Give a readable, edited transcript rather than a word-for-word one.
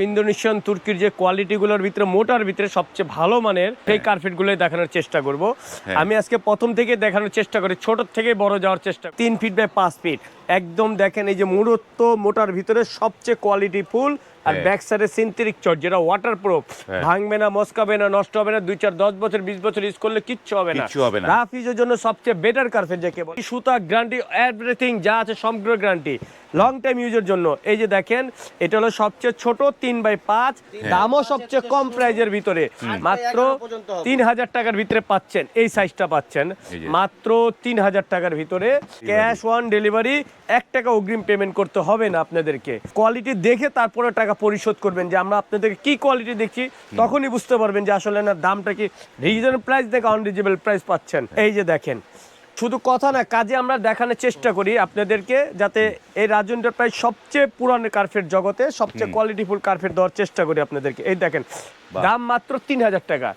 Indonesian তুর্কির যে কোয়ালিটিগুলোর ভিতরে মোটার ভিতরে সবচেয়ে ভালো মানের সেই কার্পেটগুলোই দেখানোর চেষ্টা করব। আমি আজকে প্রথম থেকে দেখানোর চেষ্টা করি, ছোট থেকে বড় যাওয়ার চেষ্টা। 3 ফিট বাই 5 ফিট একদম দেখেন, এই যে মূলত মোটার ভিতরে সবচেয়ে কোয়ালিটি ফুল। আর ব্যাক সাইডে সিনথেটিক চট, যেটা ওয়াটার প্রুফ, ভাঙবে না, মস্কাবে না, নষ্ট হবে না। 2, 4, 10 বছর 20 বছর ইউজ করলে কিচ্ছু হবে না। রাফ ইউজের জন্য সবচেয়ে বেটার কার্পেট যাকে বলে। সুতা গ্যারান্টি, এভরিথিং যা আছে সমগ্র গ্যারান্টি, লং টাইম ইউজের জন্য। এই যে দেখেন, এটা হলো সবচেয়ে ছোট 3 বাই 5, দামও সবচেয়ে কম প্রাইজের ভিতরে, মাত্র 3000 টাকার ভিতরে পাচ্ছেন। এই সাইজটা পাচ্ছেন মাত্র 3000 টাকার ভিতরে। ক্যাশ অন ডেলিভারি, 1 টাকা অগ্রিম পেমেন্ট করতে হবে না আপনাদেরকে। কোয়ালিটি দেখে তারপরে টাকা পরিশোধ করবেন, যে আমরা আপনাদেরকে কি কোয়ালিটি দেখছি, তখনই বুঝতে পারবেন যে আসলে না দামটা কি রিজনেবল প্রাইস থেকে আনরিজনেবল প্রাইস পাচ্ছেন। এই যে দেখেন, শুধু কথা না, কাজে আমরা দেখানোর চেষ্টা করি আপনাদেরকে, যাতে এই রাজু এন্টারপ্রাইজ সবচেয়ে পুরানো কার্পেট জগতে সবচেয়ে কোয়ালিটিফুল কার্পেট দেওয়ার চেষ্টা করি আপনাদেরকে। এই দেখেন, দাম মাত্র 3000 টাকা।